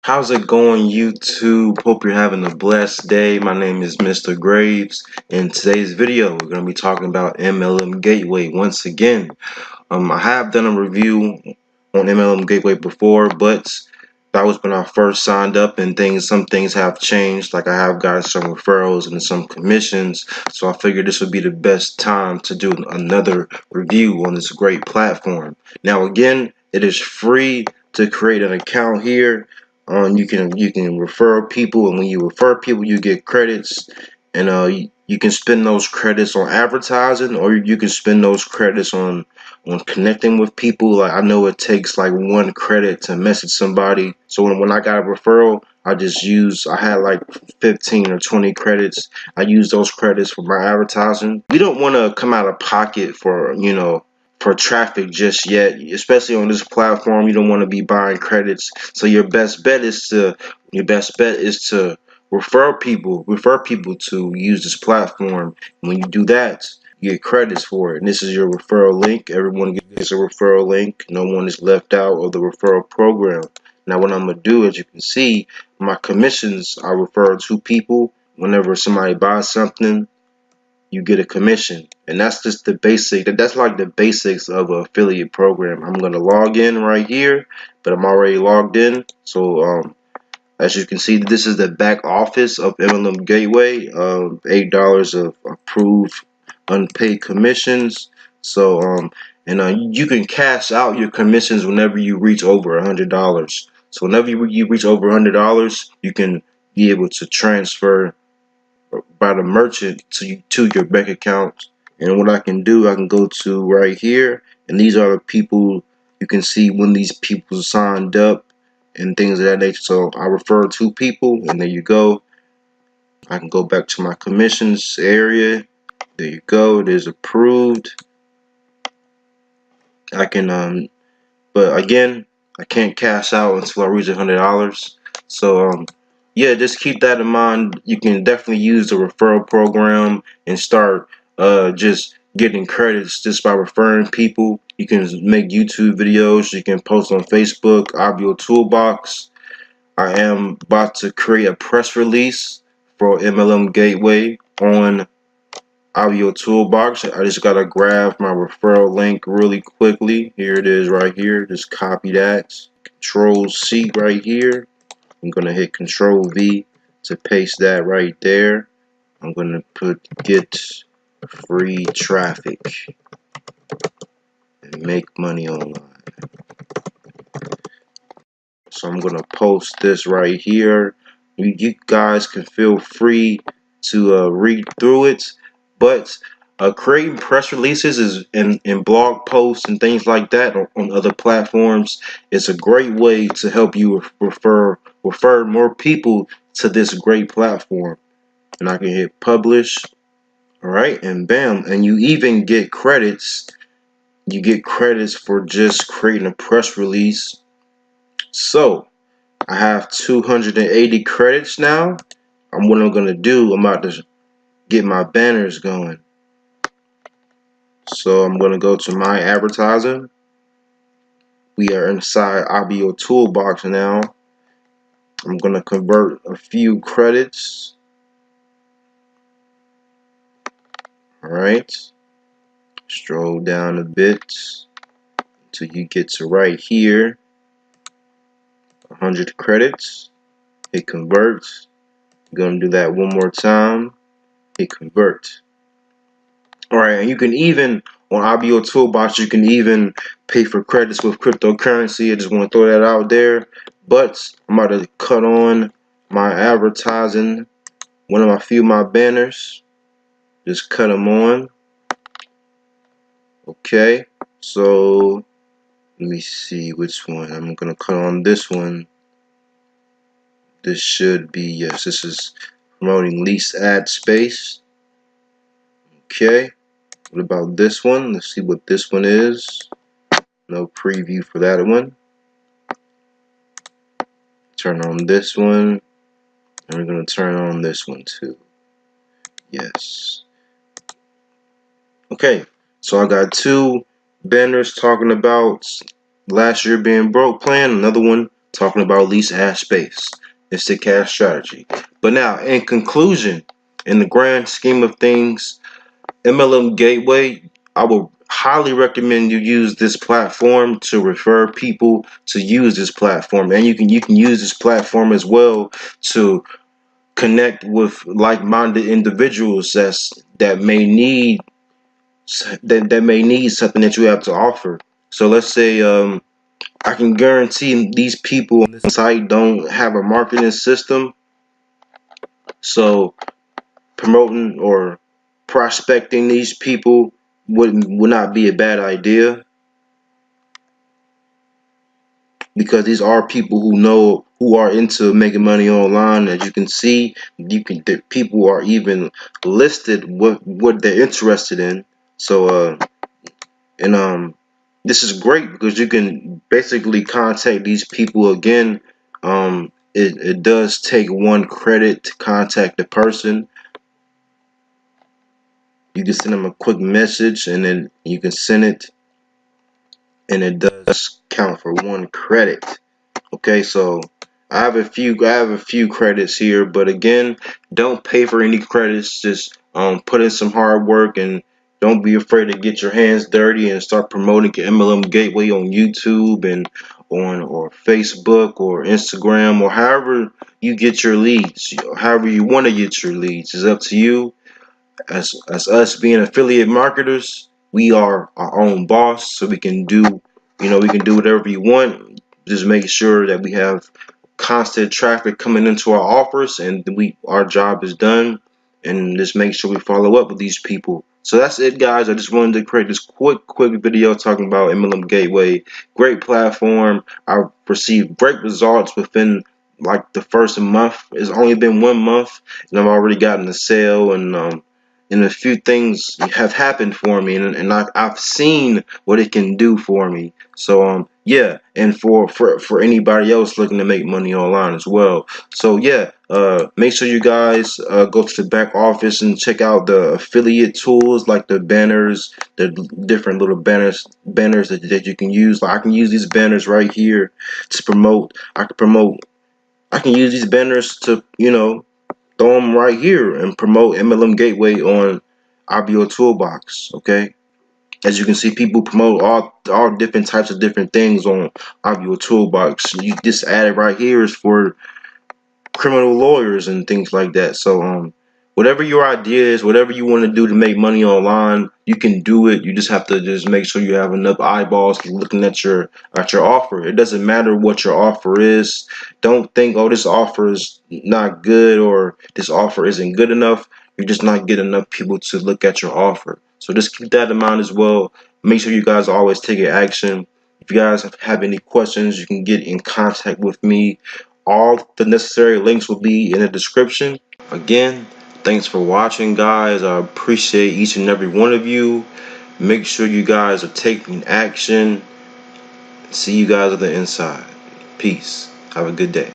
How's it going, YouTube? Hope you're having a blessed day. My name is Mr. Graves. In today's video, we're going to be talking about MLM Gateway once again. I have done a review on MLM Gateway before, but that was when I first signed up, and some things have changed. Like I have gotten some referrals and some commissions, so I figured this would be the best time to do another review on this great platform. Now, again, it is free to create an account here. You can refer people, and when you refer people, you get credits, and you can spend those credits on advertising, or you can spend those credits on connecting with people. Like I know it takes like 1 credit to message somebody, so when I got a referral, I had like 15 or 20 credits. I used those credits for my advertising. We don't want to come out of pocket for for traffic just yet, especially on this platform. You don't want to be buying credits. So your best bet is to refer people to use this platform. And when you do that, you get credits for it. And this is your referral link. Everyone gets a referral link. No one is left out of the referral program. Now what I'm gonna do, as you can see, my commissions, I refer 2 people. Whenever somebody buys something, you get a commission, and that's just the basic. That's like the basics of an affiliate program. I'm gonna log in right here, but I'm already logged in. So as you can see, this is the back office of MLM Gateway. $8 of approved unpaid commissions. So you can cash out your commissions whenever you reach over $100. So whenever you reach over $100, you can be able to transfer by the merchant to your bank account. And what I can do, I can go to right here, and these are the people. You can see when these people signed up and things of that nature. So I refer 2 people, and there you go. I can go back to my commissions area. There you go. It is approved. I can but again, I can't cash out until I reach $100. So yeah, just keep that in mind. You can definitely use the referral program and start just getting credits just by referring people. You can make YouTube videos. You can post on Facebook. IBOTOOLBOX. I am about to create a press release for MLM Gateway on IBOTOOLBOX. I just gotta grab my referral link really quickly. Here it is right here. Just copy that. Control C right here. I'm gonna hit Control V to paste that right there. I'm gonna put get free traffic and make money online. So I'm gonna post this right here. You guys can feel free to read through it, but creating press releases and blog posts and things like that on other platforms is a great way to help you refer more people to this great platform. And I can hit publish. All right, and bam, and you even get credits. You get credits for just creating a press release. So I have 280 credits now. What I'm gonna do, I'm about to get my banners going. So I'm gonna go to my advertising. We are inside IBOTOOLBOX now. I'm gonna convert a few credits. Alright. Stroll down a bit until you get to right here. 100 credits. Hit convert. You're gonna do that one more time. Hit convert. Alright, and you can even on IBOTOOLBOX, you can even pay for credits with cryptocurrency. I just want to throw that out there. But I'm about to cut on my advertising. One of my banners. Just cut them on. Okay, so let me see which one. I'm gonna cut on this one. This should be, yes, this is promoting lease ad space. Okay, what about this one? Let's see what this one is. No preview for that one. Turn on this one, and we're going to turn on this one too. Yes. Okay, so I got 2 banners talking about last year being broke plan, another one talking about lease ad space. It's the cash strategy. But now, in conclusion, in the grand scheme of things, MLM Gateway, I would highly recommend you use this platform to refer people to use this platform, and you can use this platform as well to connect with like-minded individuals that may need something that you have to offer. So let's say I can guarantee these people on this site don't have a marketing system, so promoting or prospecting these people would not be a bad idea, because these are people who are into making money online. As you can see, the people are even listed what they're interested in. So and this is great because you can basically contact these people again. It does take 1 credit to contact the person. You can send them a quick message and then you can send it, and it does count for 1 credit. Okay, so I have a few credits here, but again, don't pay for any credits. Just put in some hard work, and don't be afraid to get your hands dirty and start promoting your MLM Gateway on YouTube and or Facebook or Instagram, or however you get your leads. However you want to get your leads is up to you. As us being affiliate marketers, we are our own boss, so we can do whatever we want. Just make sure that we have constant traffic coming into our offers, and our job is done. And just make sure we follow up with these people. So that's it, guys. I just wanted to create this quick video talking about MLM Gateway. Great platform. I've received great results within like the first month. It's only been 1 month, and I've already gotten a sale, and a few things have happened for me, and I've seen what it can do for me. So yeah, and for anybody else looking to make money online as well. So yeah, make sure you guys go to the back office and check out the affiliate tools, like the banners, the different little banners that you can use. Like I can use these banners right here to promote. I can use these banners to throw them right here and promote MLM Gateway on IBOTOOLBOX. Okay, as you can see, people promote all different types of different things on IBOTOOLBOX. You just add it right here is for criminal lawyers and things like that. So whatever your idea is, whatever you want to do to make money online, you can do it. You just have to just make sure you have enough eyeballs looking at your offer. It doesn't matter what your offer is. Don't think, oh, this offer is not good or this offer isn't good enough. You're just not getting enough people to look at your offer. So just keep that in mind as well. Make sure you guys always take action. If you guys have any questions, you can get in contact with me. All the necessary links will be in the description. Again, thanks for watching, guys. I appreciate each and every one of you. Make sure you guys are taking action. See you guys on the inside. Peace. Have a good day.